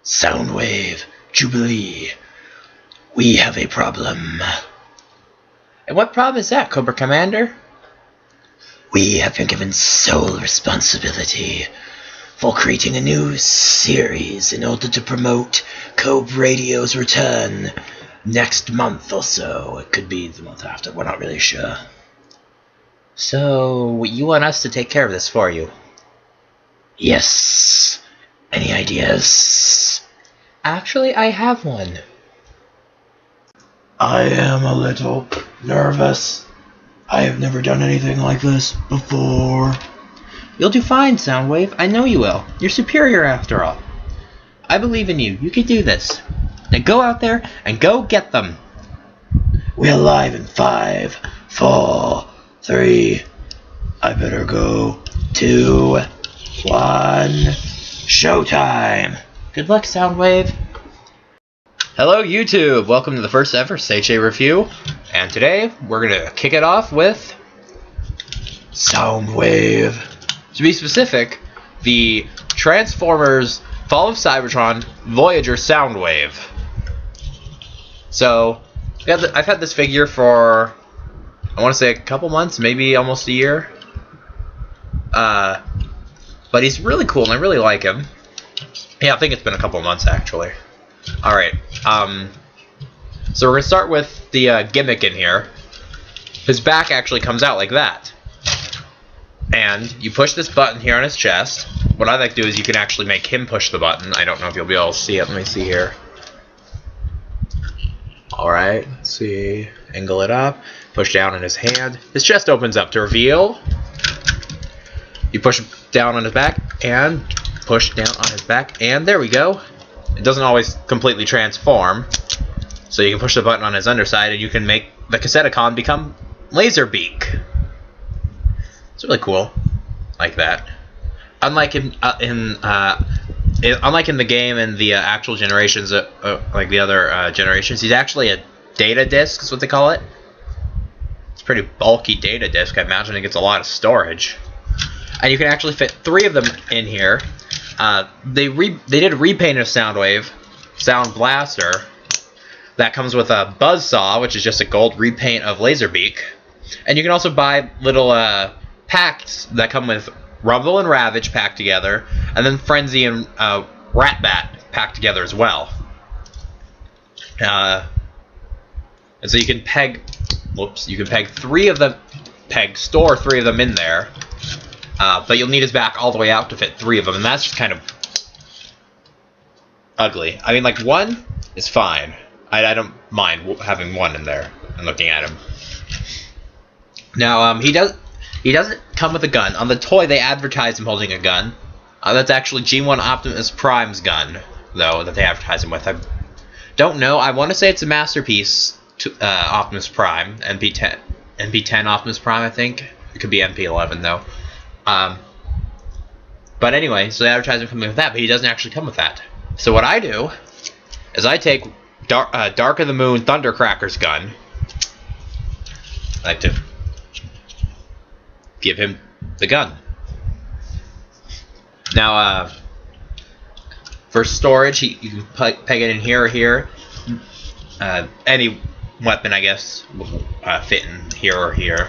Soundwave, Jubilee, we have a problem. And what problem is that, Cobra Commander? We have been given sole responsibility for creating a new series in order to promote Cobra Radio's return next month or so. It could be the month after, we're not really sure. So, you want us to take care of this for you? Yes. Any ideas? Actually, I have one. I am a little nervous. I have never done anything like this before. You'll do fine, Soundwave. I know you will. You're superior after all. I believe in you. You can do this. Now go out there and go get them. We're live in 5, 4, 3. I better go. 2, 1. Showtime. Good luck, Soundwave. Hello, YouTube. Welcome to the first ever Say-Chay review. And today, we're going to kick it off with Soundwave. To be specific, the Transformers Fall of Cybertron Yoyager Soundwave. So, I've had this figure for, I want to say a couple months, maybe almost a year. But he's really cool, and I really like him. Yeah, I think it's been a couple months, actually. Alright, so we're going to start with the gimmick in here. His back actually comes out like that. And you push this button here on his chest. What I like to do is you can actually make him push the button. I don't know if you'll be able to see it. Let me see here. Alright, let's see. Angle it up. Push down on his hand. His chest opens up to reveal. You push down on his back and push down on his back. And there we go. It doesn't always completely transform. So you can push the button on his underside and you can make the Cassetticon become Laserbeak. It's really cool, like that. Unlike in the game and the actual generations, like the other generations, he's actually a data disk, is what they call it. It's a pretty bulky data disk. I imagine it gets a lot of storage, and you can actually fit 3 of them in here. They did a repaint of Soundwave, Sound Blaster, that comes with a Buzzsaw, which is just a gold repaint of Laserbeak, and you can also buy little packs that come with Rumble and Ravage packed together, and then Frenzy and Ratbat packed together as well. And so you can peg, you can peg 3 of them, store 3 of them in there, but you'll need his back all the way out to fit 3 of them, and that's just kind of ugly. I mean, like, 1 is fine. I don't mind having 1 in there and looking at him. Now, he doesn't come with a gun. On the toy, they advertise him holding a gun. That's actually G1 Optimus Prime's gun, though, that they advertise him with. I don't know. I want to say it's a Masterpiece to, Optimus Prime, MP10 Optimus Prime, I think. It could be MP11, though. But anyway, so they advertise him coming with that, but he doesn't actually come with that. So what I do is I take Dark of the Moon Thundercracker's gun. I like to give him the gun. Now, for storage, you can peg it in here or here. Any weapon, I guess, will fit in here or here.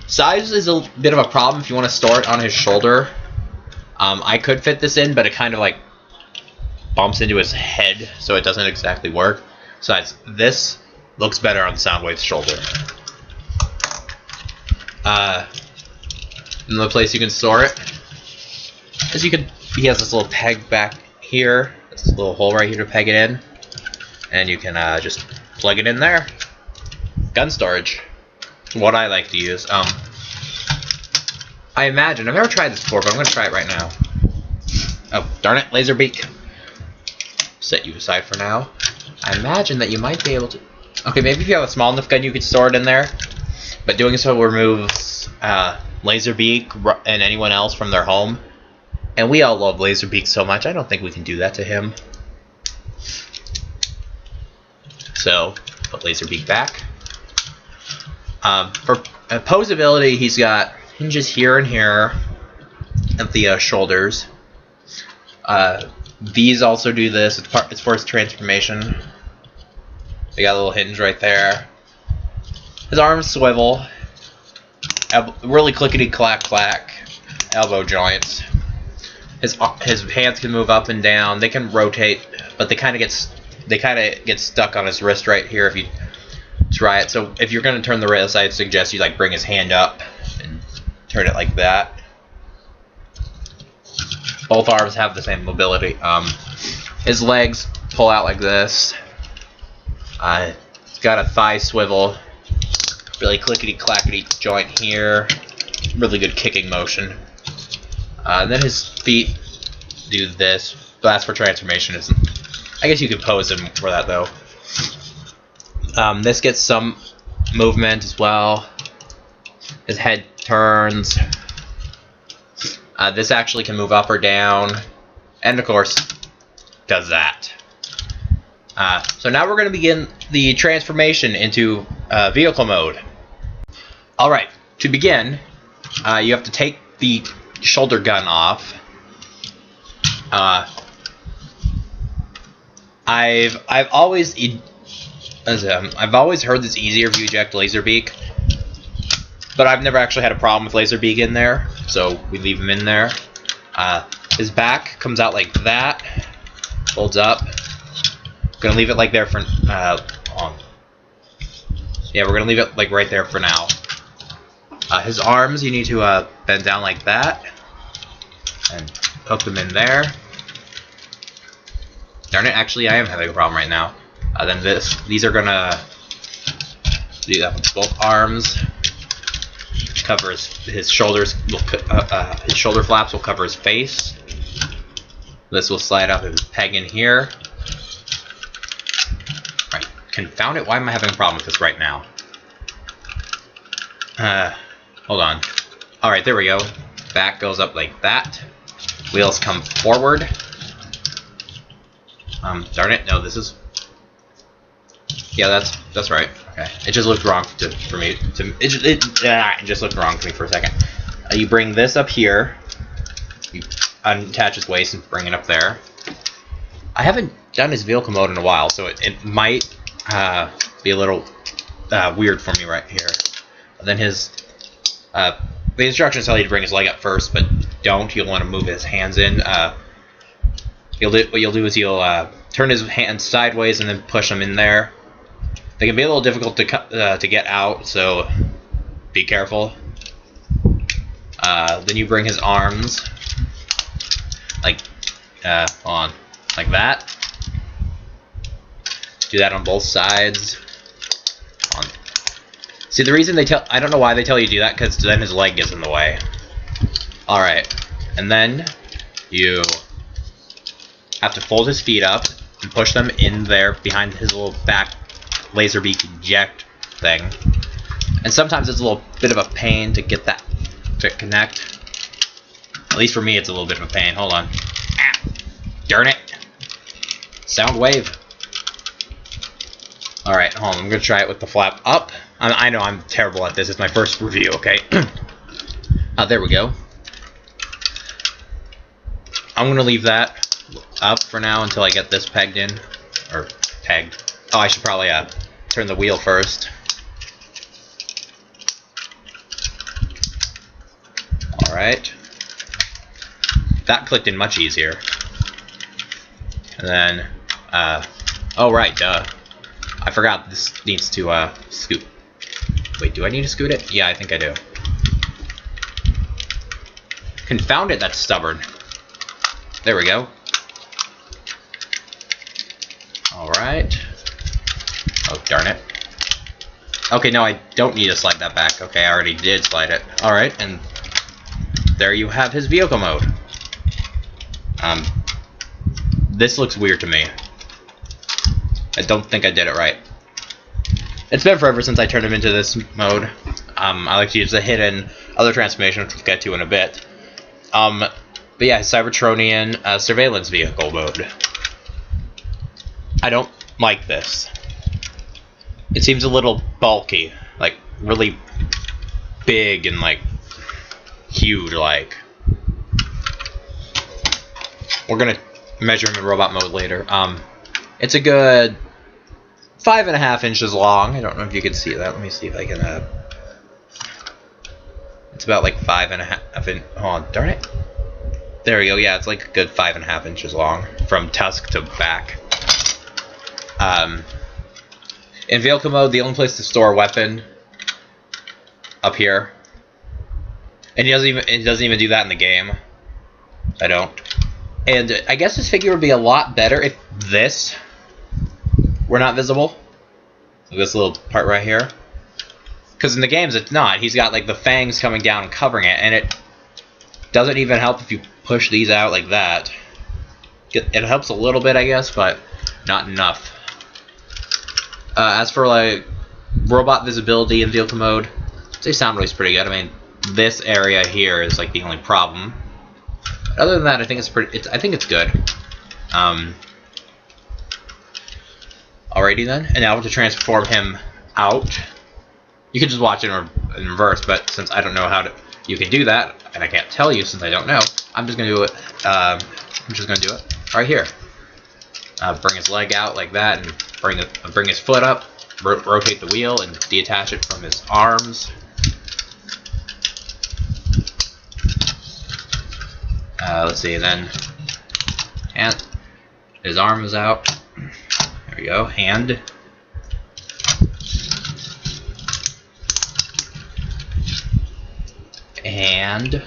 Size is a bit of a problem if you want to store it on his shoulder. I could fit this in, but it kind of like bumps into his head, so it doesn't exactly work. Besides, this looks better on Soundwave's shoulder. Another place you can store it is he has this little peg back here, this little hole right here to peg it in, and you can just plug it in there. Gun storage, what I like to use. I imagine, I've never tried this before, but I'm going to try it right now. Oh, darn it, Laserbeak. Set you aside for now. I imagine that you might be able to... Okay, maybe if you have a small enough gun, you could store it in there. But doing so removes Laserbeak and anyone else from their home. And we all love Laserbeak so much, I don't think we can do that to him. So, put Laserbeak back. For posability, he's got hinges here and here at the shoulders. These also do this. It's for his transformation. They got a little hinge right there. His arms swivel. Really clickety clack clack. Elbow joints. His hands can move up and down. They can rotate, but they kind of get stuck on his wrist right here if you try it. So if you're gonna turn the wrist, I'd suggest you like bring his hand up and turn it like that. Both arms have the same mobility. His legs pull out like this. He's got a thigh swivel. Really clickety clackety joint here. Really good kicking motion. And then his feet do this. But that's for transformation. I guess you could pose him for that though. This gets some movement as well. His head turns. This actually can move up or down. And of course, does that. So now we're going to begin the transformation into vehicle mode. Alright, to begin, you have to take the shoulder gun off. I've always heard it's easier if you eject Laserbeak, but I've never actually had a problem with Laserbeak in there, so we leave him in there. His back comes out like that, folds up. Gonna leave it like there for yeah, we're gonna leave it like right there for now. His arms, you need to bend down like that and hook them in there. Darn it, actually I am having a problem right now. Then these are gonna do that with both arms. Cover his shoulders. His shoulder flaps will cover his face. This will slide out his peg in here. Right, confound it. Why am I having a problem with this right now? Hold on. All right, there we go. Back goes up like that. Wheels come forward. Darn it. No, this is. Yeah, that's right. Okay, it just looked wrong for me. It just looked wrong to me for a second. You bring this up here. You unattach his waist and bring it up there. I haven't done his vehicle mode in a while, so it might be a little weird for me right here. And then his the instructions tell you to bring his leg up first, but don't. You'll want to move his hands in. What you'll do is you'll turn his hands sideways and then push them in there. They can be a little difficult to get out, so be careful. Then you bring his arms like like that. Do that on both sides. See, the reason I don't know why they tell you to do that, because then his leg gets in the way. All right, and then you have to fold his feet up and push them in there behind his little back Laserbeak eject thing. And sometimes it's a little bit of a pain to get that to connect. At least for me, it's a little bit of a pain. Hold on. Ah, darn it. Soundwave. Alright, hold on. I'm going to try it with the flap up. I know I'm terrible at this. It's my first review, okay? There we go. I'm going to leave that up for now until I get this pegged in. Or pegged. Oh, I should probably turn the wheel first. Alright. That clicked in much easier. And then, oh right, duh. I forgot this needs to scoot. Wait, do I need to scoot it? Yeah, I think I do. Confound it, that's stubborn. There we go. Alright. Oh, darn it. Okay, no, I don't need to slide that back. Okay, I already did slide it. Alright, and there you have his vehicle mode. This looks weird to me. I don't think I did it right. It's been forever since I turned him into this mode. I like to use the hidden other transformation, which we'll get to in a bit. But yeah, Cybertronian surveillance vehicle mode. I don't like this. It seems a little bulky, like really big and like huge. Like we're gonna measure him in robot mode later. It's a good 5.5 inches long. I don't know if you can see that. Let me see if I can. It's about like 5.5. Hold on, darn it. There we go. Yeah, it's like a good 5.5 inches long from tusk to back. In vehicle mode, the only place to store a weapon up here, and he doesn't even do that in the game. I don't. And I guess this figure would be a lot better if this were not visible. So this little part right here. Because in the games it's not. He's got like the fangs coming down and covering it, and it doesn't even help if you push these out like that. It helps a little bit, I guess, but not enough. As for like robot visibility in vehicle mode, I'd say Soundwave's pretty good. I mean, this area here is like the only problem. But other than that, I think it's pretty. I think it's good. Alrighty then, and now to transform him out. You can just watch it in reverse, but since I don't know how you can do that, and I can't tell you since I don't know, I'm just gonna do it. I'm just gonna do it right here. Bring his leg out like that, and bring his foot up. Rotate the wheel and detach it from his arms. Let's see, then hand. His arm is out. There we go. Hand. And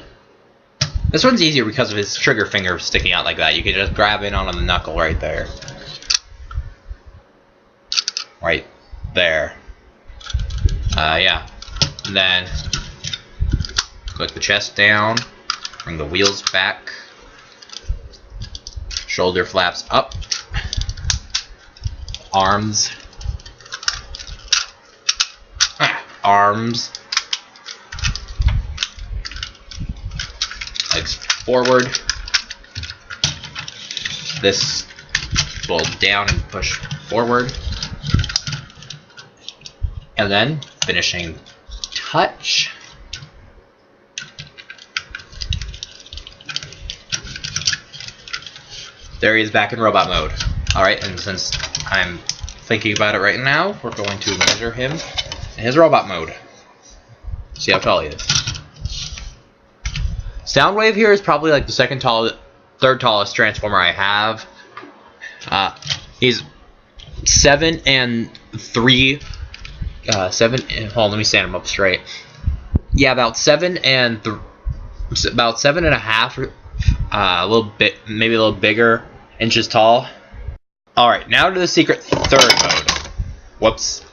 this one's easier because of his trigger finger sticking out like that. You can just grab in on the knuckle right there. Right there. Yeah. And then click the chest down. Bring the wheels back. Shoulder flaps up. Arms. Arms. Legs forward. This fold down and push forward. And then, finishing touch. There he is back in robot mode. Alright, and since I'm thinking about it right now, we're going to measure him in his robot mode. See how tall he is. Soundwave here is probably like the third tallest transformer I have. He's 7 and 3. Hold on, let me stand him up straight. Yeah, about 7 and about 7.5. A little bit, maybe a little bigger, inches tall. All right, now to the secret third mode. Whoops.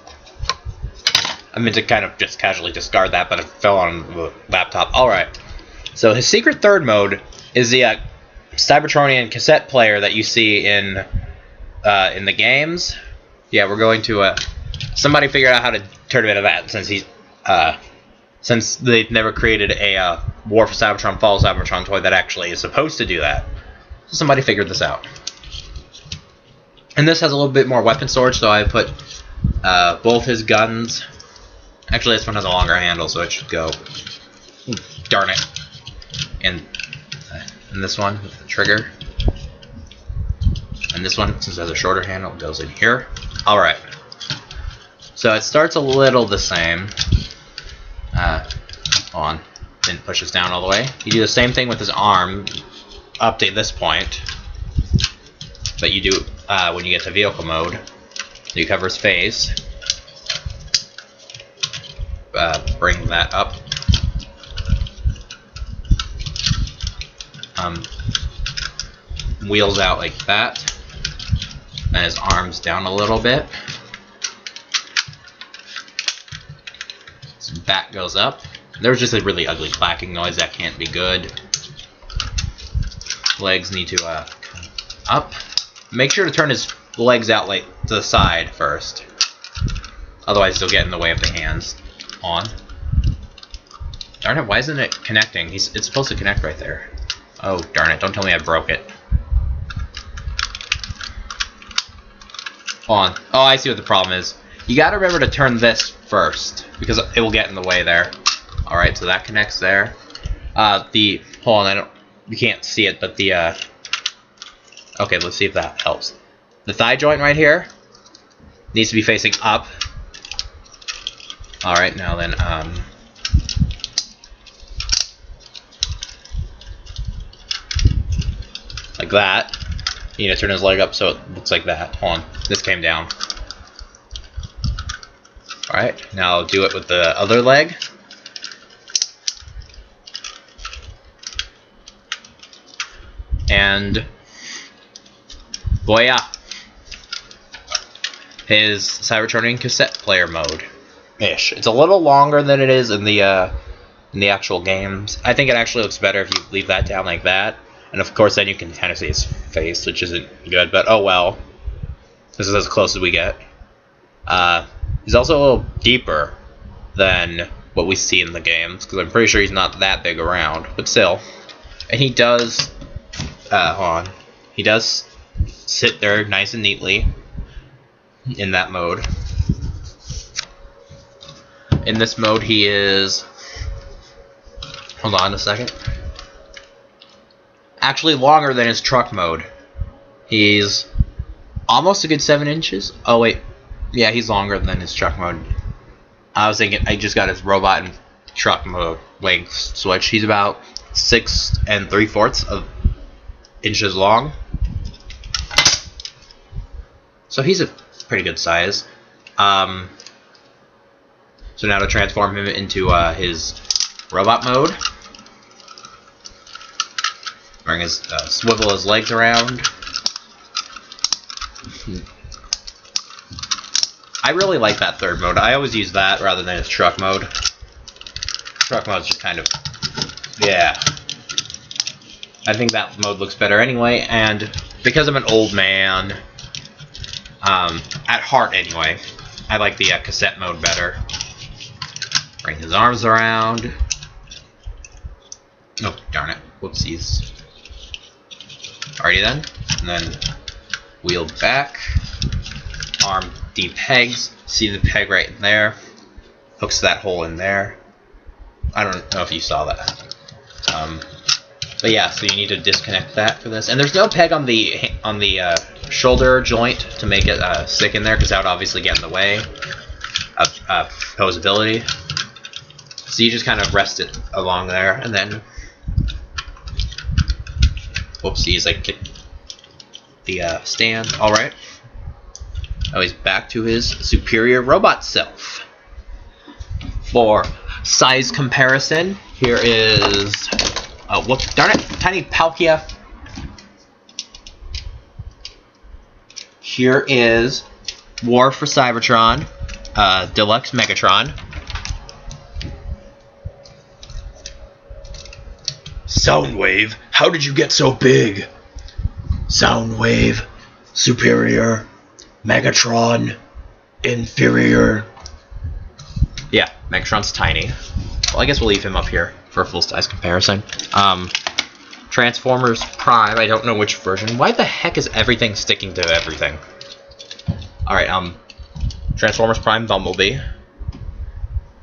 I meant to kind of just casually discard that, but it fell on the laptop. All right. So his secret third mode is the Cybertronian cassette player that you see in the games. Yeah, we're going to somebody figured out how to turn him into that since they've never created a War for Cybertron, Fall of Cybertron toy that actually is supposed to do that. So somebody figured this out. And this has a little bit more weapon storage, so I put both his guns. Actually, this one has a longer handle, so it should go. Ooh, darn it. And this one with the trigger. And this one, since it has a shorter handle, goes in here. Alright. So it starts a little the same. Hold on. Didn't push this down all the way. You do the same thing with his arm up to this point. But you do when you get to vehicle mode. You cover his face. Bring that up. Wheels out like that. And his arms down a little bit. His back goes up. There's just a really ugly clacking noise that can't be good. Legs need to come up. Make sure to turn his legs out like to the side first. Otherwise they'll get in the way of the hands. On. Darn it, why isn't it connecting? It's supposed to connect right there. Oh, darn it, don't tell me I broke it. Hold on. Oh, I see what the problem is. You gotta remember to turn this first, because it will get in the way there. Alright, so that connects there. Hold on, you can't see it, but the Okay, let's see if that helps. The thigh joint right here needs to be facing up. Alright, now then, like that. You need to turn his leg up so it looks like that. Hold on, this came down. Alright, now do it with the other leg. And voila! His Cybertronian cassette player mode. Ish. It's a little longer than it is in the actual games. I think it actually looks better if you leave that down like that. And of course then you can kind of see his face, which isn't good, but oh well. This is as close as we get. He's also a little deeper than what we see in the games, because I'm pretty sure he's not that big around, but still. And he does, hold on. He does sit there nice and neatly in that mode. In this mode he is, hold on a second, actually longer than his truck mode. He's almost a good 7 inches. Oh wait, yeah, he's longer than his truck mode. I was thinking I just got his robot and truck mode length switch. He's about 6 3/4 of inches long. So he's a pretty good size. So now to transform him into his robot mode, bring his swivel his legs around. I really like that third mode. I always use that rather than his truck mode. Truck mode's just kind of, yeah. I think that mode looks better anyway, and because I'm an old man, at heart anyway, I like the cassette mode better. Bring his arms around. Oh, darn it. Whoopsies. Alrighty then. And then wheel back. Arm depegs. See the peg right in there. Hooks that hole in there. I don't know if you saw that. But yeah, so you need to disconnect that for this. And there's no peg on the shoulder joint to make it stick in there, because that would obviously get in the way of posability. So you just kind of rest it along there, and then, whoopsies, I kicked the stand. All right. Now he's back to his superior robot self. For size comparison, here is, oh, whoops, darn it, tiny Palkia. Here is War for Cybertron, Deluxe Megatron. Soundwave, how did you get so big? Soundwave, superior, Megatron, inferior. Yeah, Megatron's tiny. Well, I guess we'll leave him up here for a full-size comparison. Transformers Prime, I don't know which version. Why the heck is everything sticking to everything? Alright, Transformers Prime Bumblebee.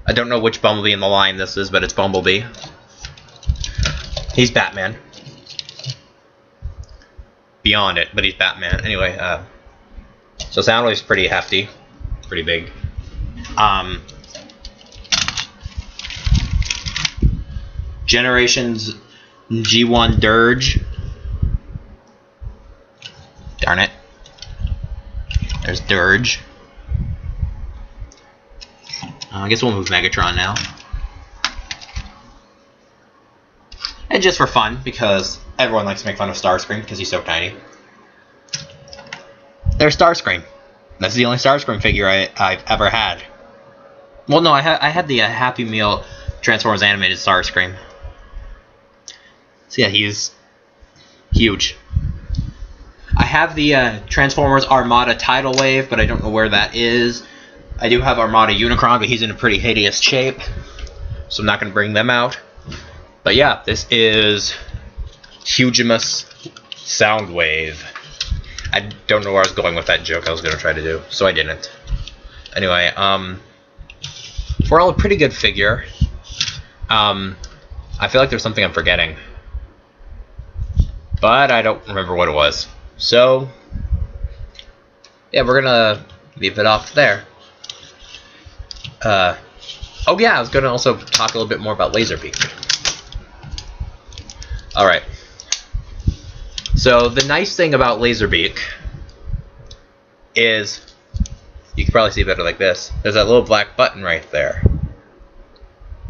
I don't know which Bumblebee in the line this is, but it's Bumblebee. He's Batman. Beyond it, but he's Batman. Anyway, so Soundwave's pretty hefty. Pretty big. Generations G1 Dirge. Darn it. There's Dirge. I guess we'll move Megatron now. And just for fun, because everyone likes to make fun of Starscream because he's so tiny. There's Starscream. That's the only Starscream figure I've ever had. Well, no, I had the Happy Meal Transformers animated Starscream. So yeah, he's huge. I have the Transformers Armada Tidal Wave, but I don't know where that is. I do have Armada Unicron, but he's in a pretty hideous shape, so I'm not going to bring them out. But yeah, this is Hugimus Soundwave. I don't know where I was going with that joke I was going to try to do, so I didn't. Anyway, we're all a pretty good figure. I feel like there's something I'm forgetting, but I don't remember what it was. So, yeah, we're gonna leave it off there. Oh yeah, I was gonna also talk a little bit more about Laserbeak. Alright. So, the nice thing about Laserbeak is, you can probably see better like this, there's that little black button right there.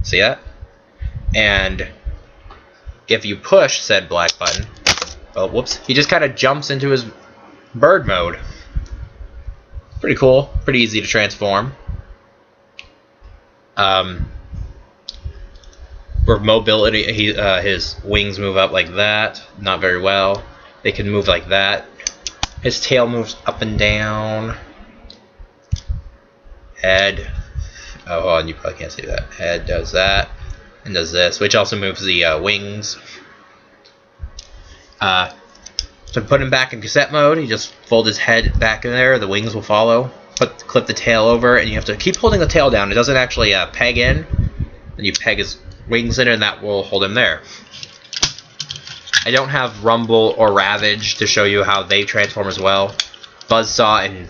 See that? And if you push said black button, oh whoops, he just kind of jumps into his bird mode. Pretty cool, pretty easy to transform. For mobility, his wings move up like that, not very well. They can move like that. His tail moves up and down. Head, oh hold on, you probably can't see that. Head does that, and does this, which also moves the wings. To put him back in cassette mode, you just fold his head back in there, the wings will follow. Clip the tail over, and you have to keep holding the tail down. It doesn't actually peg in. Then you peg his wings in, and that will hold him there. I don't have Rumble or Ravage to show you how they transform as well. Buzzsaw and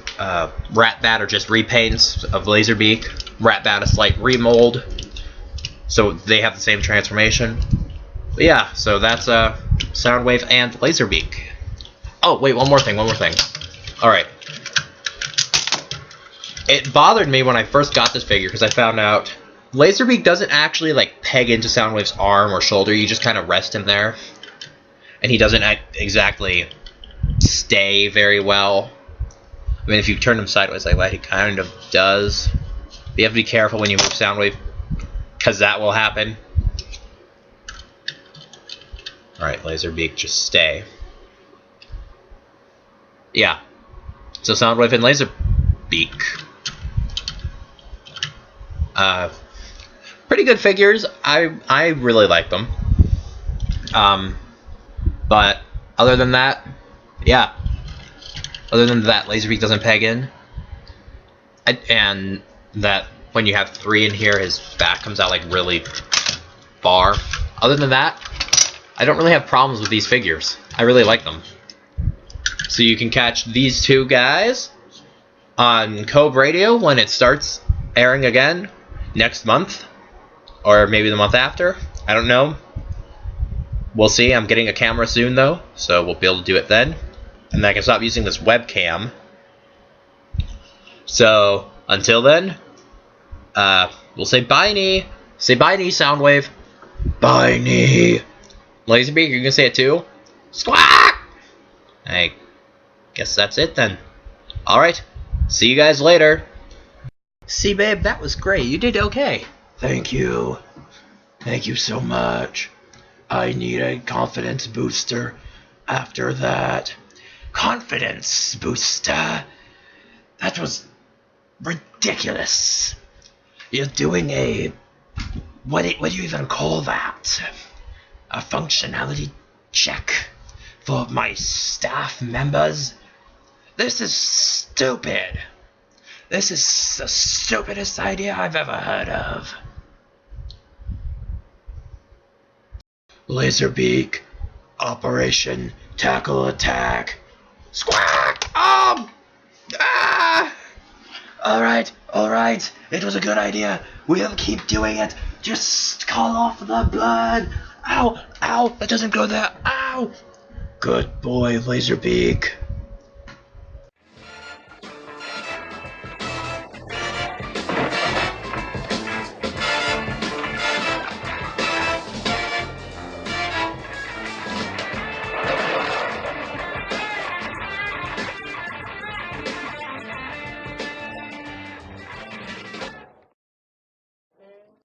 Ratbat are just repaints of Laserbeak. Ratbat a slight remold, so they have the same transformation. But yeah, so that's Soundwave and Laserbeak. Oh wait, one more thing. Alright. It bothered me when I first got this figure because I found out Laserbeak doesn't actually like peg into Soundwave's arm or shoulder. You just kind of rest him there, and he doesn't exactly stay very well. I mean, if you turn him sideways like that, he kind of does. But you have to be careful when you move Soundwave, because that will happen. Alright, Laserbeak, just stay. Yeah. So Soundwave and Laserbeak. Pretty good figures. I really like them. But other than that, yeah. Other than that, Laserbeak doesn't peg in. And that when you have 3 in here, his back comes out like really far. Other than that, I don't really have problems with these figures. I really like them. So you can catch these two guys on Cobra Radio when it starts airing again next month. Or maybe the month after. I don't know. We'll see. I'm getting a camera soon though, so we'll be able to do it then. And then I can stop using this webcam. So, until then, we'll say bye-nie. Say bye-nie, Soundwave. Bye-nie. Laserbeak, you can say it too? Squawk! I guess that's it then. Alright, see you guys later. See, babe, that was great. You did okay. Thank you. Thank you so much. I need a confidence booster after that. Confidence booster? That was ridiculous. You're doing a... What do you even call that? A functionality check for my staff members? This is stupid. This is the stupidest idea I've ever heard of. Laserbeak, Operation Tackle Attack. Squawk! Alright. It was a good idea. We'll keep doing it. Just call off the blood. Ow! That doesn't go there. Ow! Good boy, Laserbeak.